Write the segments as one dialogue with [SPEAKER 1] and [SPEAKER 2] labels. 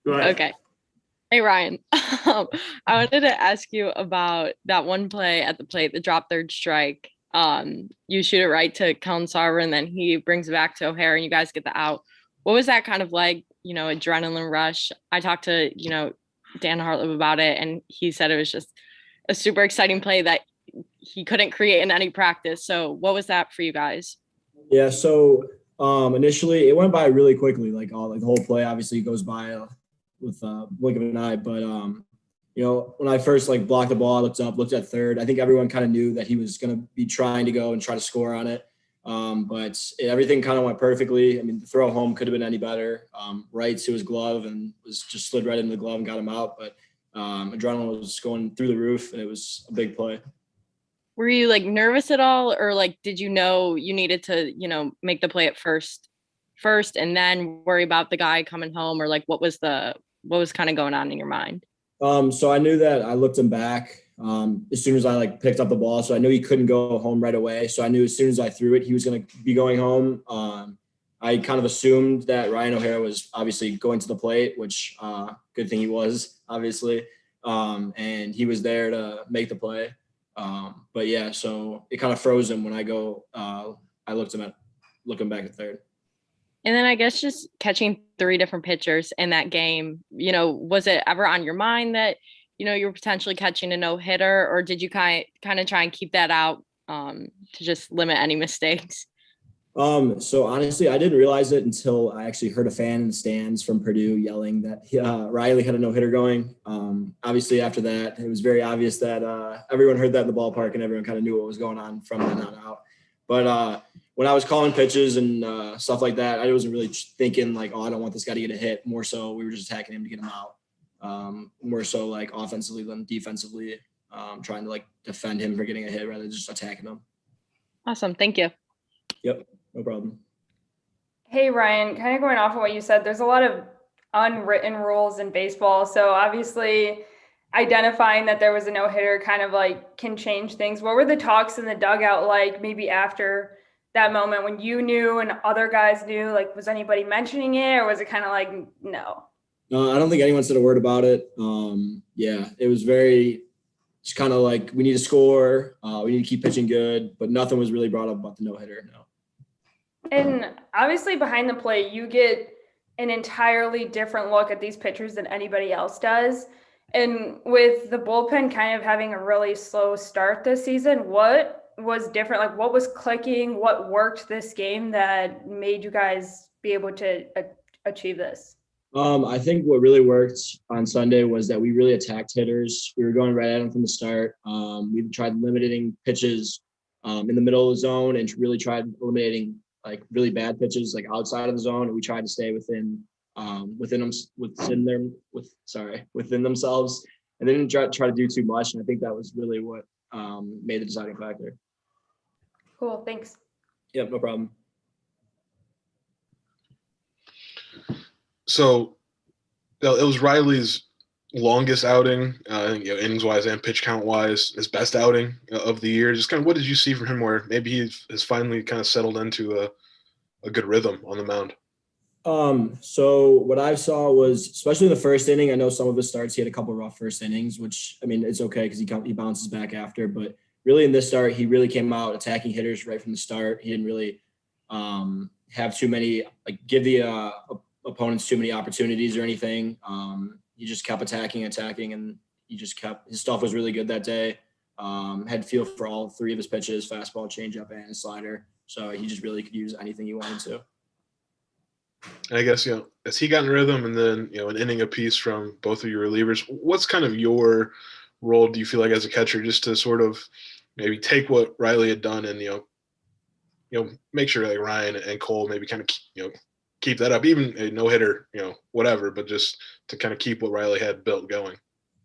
[SPEAKER 1] Go ahead.
[SPEAKER 2] Okay. Hey Ryan, I wanted to ask you about that one play at the plate, the drop third strike. You shoot it right to Kellen Sarver, and then he brings it back to O'Hara, and you guys get the out. What was that kind of like? Adrenaline rush. I talked to Dan Hartlib about it, and he said it was just a super exciting play that he couldn't create in any practice. So, what was that for you guys?
[SPEAKER 3] Yeah, so initially it went by really quickly. Like the whole play obviously goes by with blink of an eye. But when I first like blocked the ball, I looked at third. I think everyone kind of knew that he was going to be trying to go and try to score on it. Everything kind of went perfectly. I mean, the throw home could have been any better. Right to his glove and was just slid right into the glove and got him out. But adrenaline was going through the roof, and it was a big play.
[SPEAKER 2] Were you like nervous at all, or like did you know you needed to, make the play at first and then worry about the guy coming home, or like what was kind of going on in your mind?
[SPEAKER 3] So I knew that I looked him back as soon as I like picked up the ball. So I knew he couldn't go home right away. So I knew as soon as I threw it, he was going to be going home. I kind of assumed that Ryan O'Hara was obviously going to the plate, which good thing he was, obviously. And he was there to make the play. But yeah, so it kind of froze him when I looking back at third.
[SPEAKER 2] And then I guess just catching three different pitchers in that game, was it ever on your mind that, you were potentially catching a no hitter, or did you kind of try and keep that out to just limit any mistakes?
[SPEAKER 3] So honestly, I didn't realize it until I actually heard a fan in the stands from Purdue yelling that Riley had a no hitter going. Obviously after that, it was very obvious that everyone heard that in the ballpark and everyone kind of knew what was going on from then on out. But when I was calling pitches and stuff like that, I wasn't really thinking like, oh, I don't want this guy to get a hit. More so, we were just attacking him to get him out. More so like offensively than defensively, trying to like defend him for getting a hit rather than just attacking him.
[SPEAKER 2] Awesome. Thank you.
[SPEAKER 3] Yep. No problem.
[SPEAKER 4] Hey, Ryan, kind of going off of what you said, there's a lot of unwritten rules in baseball. So obviously identifying that there was a no-hitter kind of like can change things. What were the talks in the dugout like maybe after that moment when you knew and other guys knew? Like, was anybody mentioning it, or was it kind of like, no?
[SPEAKER 3] I don't think anyone said a word about it. Yeah, it was very just kind of like we need to score. We need to keep pitching good, but nothing was really brought up about the no-hitter, no.
[SPEAKER 4] And obviously behind the plate, you get an entirely different look at these pitchers than anybody else does. And with the bullpen kind of having a really slow start this season, what was different? Like, what was clicking? What worked this game that made you guys be able to achieve this?
[SPEAKER 3] I think what really worked on Sunday was that we really attacked hitters. We were going right at them from the start. We tried limiting pitches in the middle of the zone and really tried eliminating like really bad pitches like outside of the zone, and we tried to stay within themselves, and they didn't try to do too much. And I think that was really what made the deciding factor.
[SPEAKER 4] Cool, thanks.
[SPEAKER 3] Yep, no problem.
[SPEAKER 5] So it was Riley's longest outing, I think, innings wise and pitch count wise, his best outing of the year. Just kind of what did you see from him where maybe he has finally kind of settled into a good rhythm on the mound?
[SPEAKER 3] So what I saw was, especially the first inning, I know some of his starts, he had a couple of rough first innings, which, I mean, it's okay because he bounces back after. But really in this start, he really came out attacking hitters right from the start. He didn't really have too many, like give the opponents too many opportunities or anything. He just kept attacking, and his stuff was really good that day. Had feel for all three of his pitches, fastball, changeup, and his slider. So he just really could use anything he wanted to.
[SPEAKER 5] And I guess, as he got in rhythm and then, an inning apiece from both of your relievers, what's kind of your role, do you feel like, as a catcher, just to sort of maybe take what Riley had done and, make sure like Ryan and Cole maybe kind of, keep that up, even a no-hitter, whatever, but just to kind of keep what Riley had built going?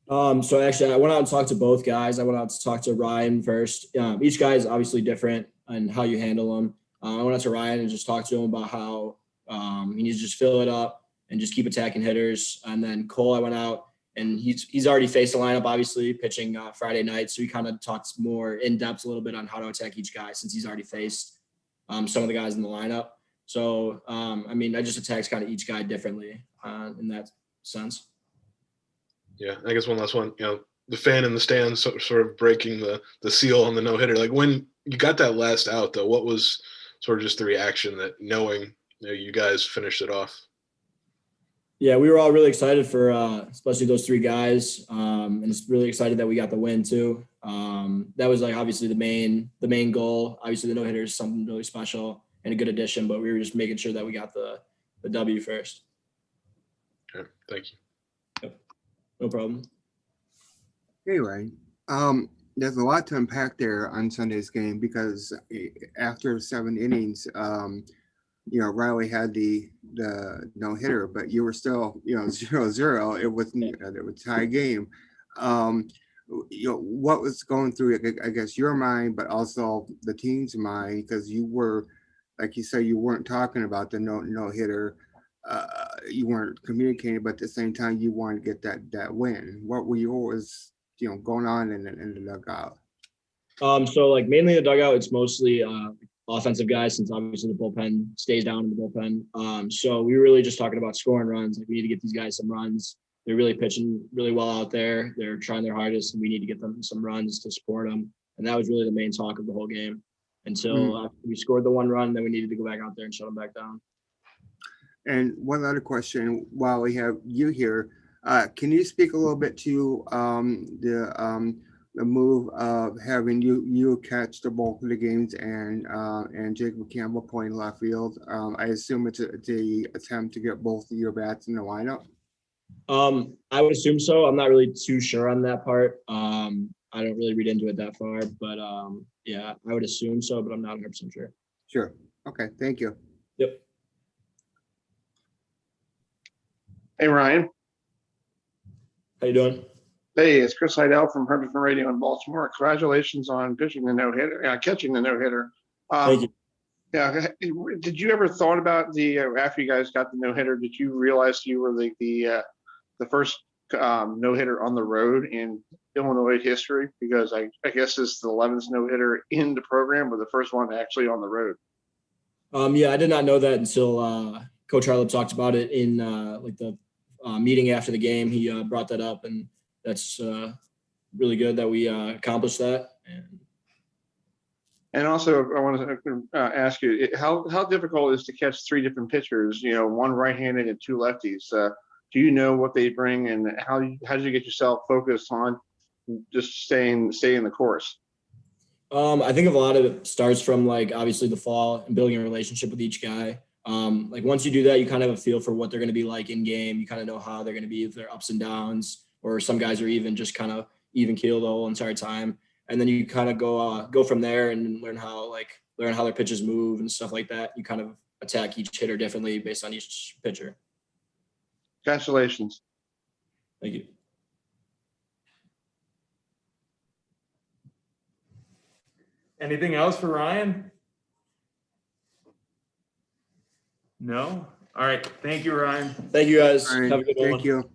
[SPEAKER 3] So actually, I went out and talked to both guys. I went out to talk to Ryan first. Each guy is obviously different and how you handle them. I went out to Ryan and just talked to him about how he needs to just fill it up and just keep attacking hitters. And then Cole, I went out and he's already faced the lineup, obviously, pitching Friday night. So he kind of talks more in depth a little bit on how to attack each guy since he's already faced some of the guys in the lineup. So, I just attacked kind of each guy differently in that sense.
[SPEAKER 5] Yeah, I guess one last one. The fan in the stands sort of breaking the seal on the no hitter. Like when you got that last out, though, what was sort of just the reaction that knowing you guys finished it off?
[SPEAKER 3] Yeah, we were all really excited for especially those three guys, and it's really excited that we got the win too. That was like obviously the main goal. Obviously, the no hitter is something really special and a good addition, but we were just making sure that we got the W first.
[SPEAKER 5] Okay, thank you.
[SPEAKER 3] Yep. No problem.
[SPEAKER 1] Hey, Ryan. There's a lot to unpack there on Sunday's game because after 7 innings, Riley had the no hitter, but you were still 0-0. It was a tie game. What was going through I guess your mind, but also the team's mind, because you were, like you said, you weren't talking about the no hitter. You weren't communicating, but at the same time you wanted to get that win. What were yours going on in the dugout?
[SPEAKER 3] So like mainly the dugout, it's mostly offensive guys, since obviously the bullpen stays down in the bullpen. So we were really just talking about scoring runs. Like we need to get these guys some runs. They're really pitching really well out there. They're trying their hardest, and we need to get them some runs to support them. And that was really the main talk of the whole game until after we scored the one run. Then we needed to go back out there and shut them back down.
[SPEAKER 1] And one other question while we have you here, can you speak a little bit to the move of having you catch the bulk of the games and Jacob Campbell playing left field? I assume it's a attempt to get both of your bats in the lineup.
[SPEAKER 3] I would assume so. I'm not really too sure on that part. I don't really read into it that far, but yeah, I would assume so, but I'm not 100% sure.
[SPEAKER 1] Sure. Okay. Thank you.
[SPEAKER 3] Yep.
[SPEAKER 6] Hey, Ryan.
[SPEAKER 3] How you doing?
[SPEAKER 6] Hey, it's Chris Heidel from Herbertson Radio in Baltimore. Congratulations on pitching the no-hitter, catching the no-hitter.
[SPEAKER 3] Thank you.
[SPEAKER 6] Yeah. Did you ever thought about after you guys got the no-hitter, did you realize you were the first no-hitter on the road in Illinois history? Because I guess it's the 11th no-hitter in the program, but the first one actually on the road.
[SPEAKER 3] Yeah, I did not know that until Coach Harlip talked about it in like the meeting after the game. He brought that up, and that's really good that we accomplished that.
[SPEAKER 6] And also, I want to ask you, how difficult is to catch three different pitchers? One right-handed and two lefties. Do you know what they bring, and how did you get yourself focused on just staying the course?
[SPEAKER 3] I think a lot of it starts from like obviously the fall and building a relationship with each guy. Like once you do that, you kind of have a feel for what they're going to be like in game. You kind of know how they're going to be, if they're ups and downs, or some guys are even just kind of even keel the whole entire time. And then you kind of go from there and learn how their pitches move and stuff like that. You kind of attack each hitter differently based on each pitcher.
[SPEAKER 6] Congratulations.
[SPEAKER 3] Thank you.
[SPEAKER 7] Anything else for Ryan? No? All right. Thank you, Ryan.
[SPEAKER 3] Thank you guys.
[SPEAKER 1] All right,
[SPEAKER 3] Have a good one.
[SPEAKER 1] thank you.